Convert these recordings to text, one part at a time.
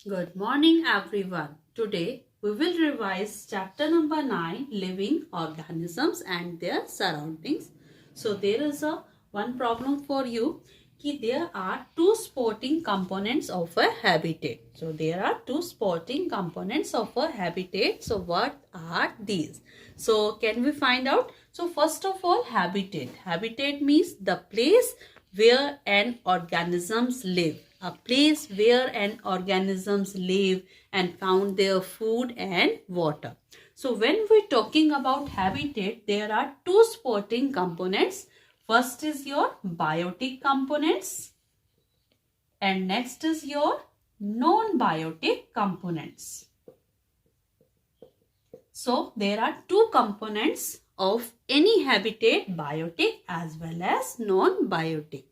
Good morning everyone. Today we will revise chapter number 9, living organisms and their surroundings. So there is a one problem for you कि there are two supporting components of a habitat. So there are two supporting components of a habitat. So what are these? So can we find out? So first of all, habitat. Habitat means the place where an organisms live, a place where an organisms live and found their food and water. So when we're talking about habitat, there are two supporting components. First is your biotic components and next is your non-biotic components. So there are two components of any habitat, biotic as well as non-biotic.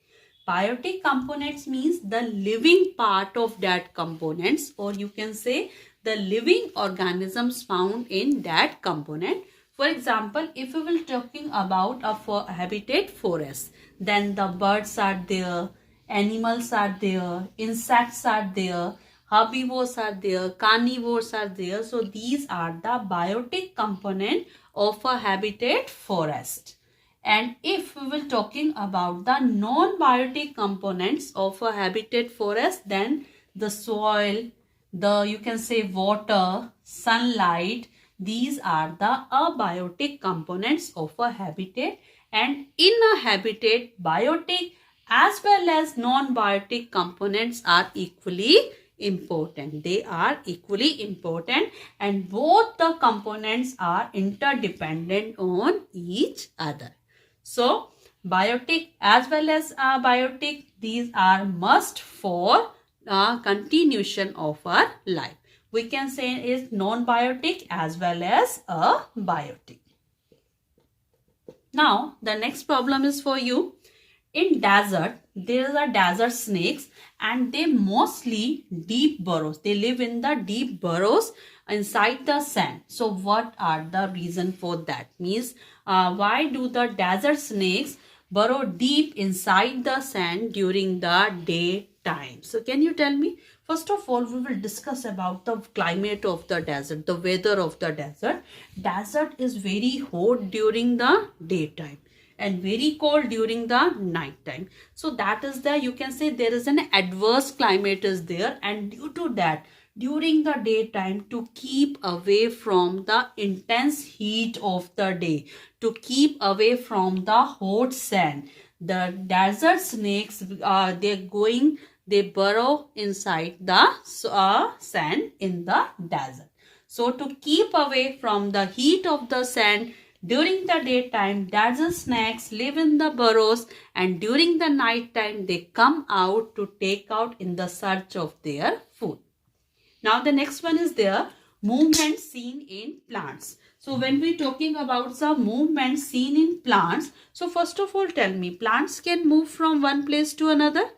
Biotic components means the living part of that components, or you can say the living organisms found in that component. For example, if we will talking about a habitat forest, then the birds are there, animals are there, insects are there, herbivores are there, carnivores are there. So these are the biotic component of a habitat forest. And if we will talking about the non-biotic components of a habitat forest, then the soil, you can say water, sunlight, these are the abiotic components of a habitat. And in a habitat, biotic as well as non-biotic components are equally important. They are equally important and both the components are interdependent on each other. So biotic as well as abiotic, these are must for continuation of our life. We can say is non-biotic as well as a biotic. Now the next problem is for you. In desert, there are desert snakes and they mostly deep burrows. They live in the deep burrows inside the sand. So what are the reason for that? Means why do the desert snakes burrow deep inside the sand during the daytime? So can you tell me? First of all, we will discuss about the climate of the desert, the weather of the desert. Desert is very hot during the daytime and very cold during the night time. So that is the, you can say there is an adverse climate is there, and due to that during the daytime, to keep away from the intense heat of the day, to keep away from the hot sand, the desert snakes they burrow inside the sand in the desert. So to keep away from the heat of the sand during the daytime, desert snakes live in the burrows, and during the night time they come out to take out in the search of their food. Now the next one is their movement seen in plants. So when we talking about the movement seen in plants, so first of all tell me, plants can move from one place to another?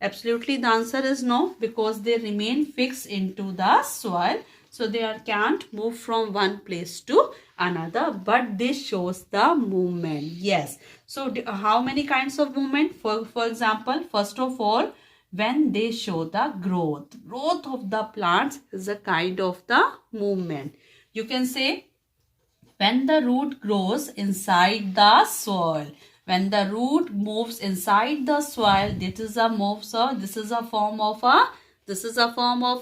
Absolutely, the answer is no, because they remain fixed into the soil. So they can't move from one place to another, but this shows the movement. Yes. So how many kinds of movement? For example, first of all, when they show the growth of the plants is a kind of the movement. You can say when the root grows inside the soil, when the root moves inside the soil, this is a form of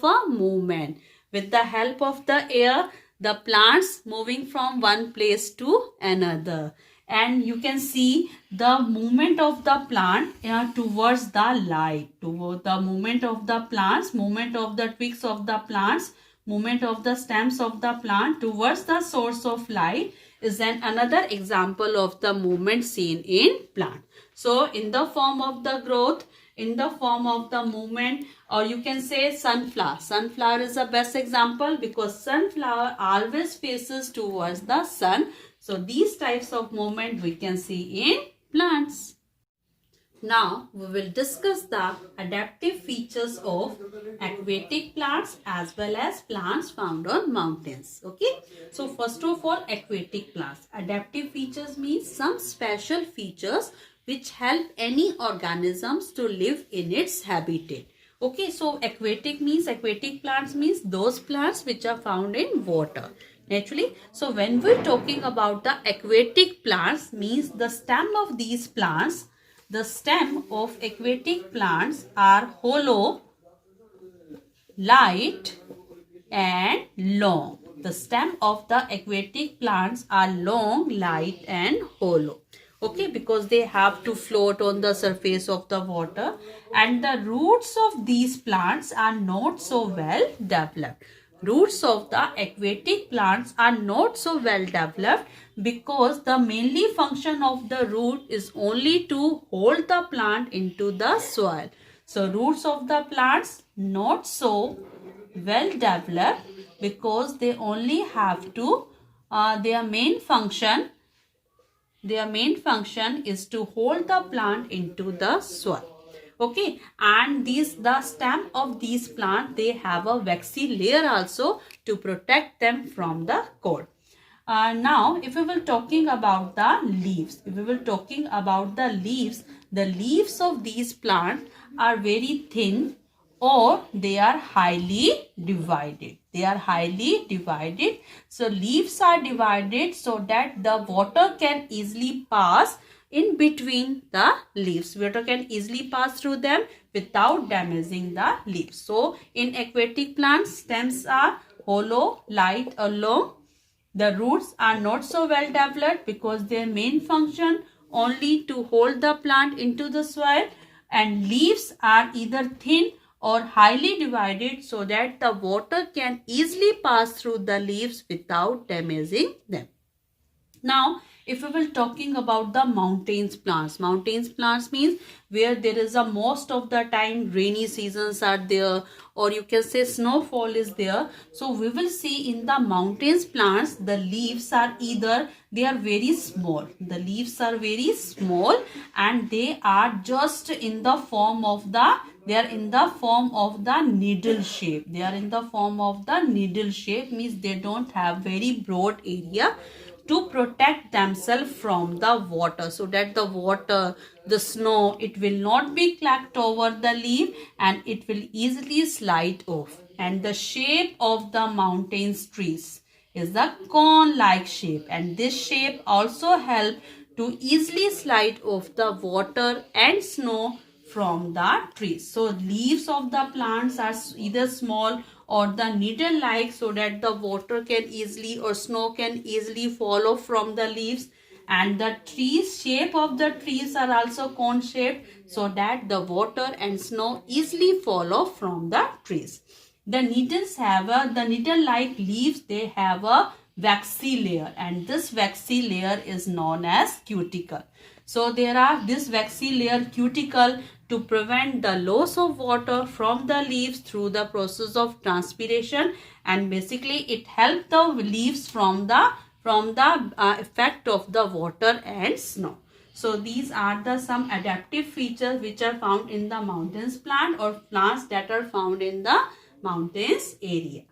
a movement. With the help of the air, the plants moving from one place to another. And you can see the movement of the plant towards the light, toward the movement of the plants, movement of the twigs of the plants, movement of the stems of the plant towards the source of light is another example of the movement seen in plant. So in the form of the growth, in the form of the movement, or you can say sunflower. Sunflower is the best example because sunflower always faces towards the sun. So these types of movement we can see in plants. Now we will discuss the adaptive features of aquatic plants as well as plants found on mountains. Okay. So first of all, aquatic plants. Adaptive features means some special features which help any organisms to live in its habitat. Okay, so aquatic plants means those plants which are found in water. Naturally, so when we're talking about the aquatic plants means the stem of these plants, the stem of aquatic plants are hollow, light and long. The stem of the aquatic plants are long, light and hollow. Okay, because they have to float on the surface of the water, and the roots of these plants are not so well developed. Roots of the aquatic plants are not so well developed because the mainly function of the root is only to hold the plant into the soil. So roots of the plants not so well developed because they only have to their main function is to hold the plant into the soil. Okay, and the stem of these plants, they have a waxy layer also to protect them from the cold. Now if we were talking about the leaves, the leaves of these plants are very thin or they are highly divided. So leaves are divided so that the water can easily pass in between the leaves. Water can easily pass through them without damaging the leaves. So in aquatic plants, stems are hollow, light or long. The roots are not so well developed because their main function only to hold the plant into the soil, and leaves are either thin or highly divided so that the water can easily pass through the leaves without damaging them. Now, if we will talking about the mountains plants means where there is a most of the time rainy seasons are there, or you can say snowfall is there. So we will see in the mountains plants, the leaves are either they are very small. The leaves are very small and they are just in the form of the needle shape. Means they don't have very broad area to protect themselves from the water, so that the snow, it will not be clacked over the leaf and it will easily slide off. And the shape of the mountains trees is a cone like shape, and this shape also help to easily slide off the water and snow from the trees. So leaves of the plants are either small or the needle like, so that the water can easily or snow can easily fall off from the leaves. And the shape of the trees are also cone shaped, so that the water and snow easily fall off from the trees. The needle like leaves, they have a waxy layer, and this waxy layer is known as cuticle. So there are this waxy layer cuticle to prevent the loss of water from the leaves through the process of transpiration, and basically it helps the leaves from the effect of the water and snow. So these are the some adaptive features which are found in the mountains plant or plants that are found in the mountains area.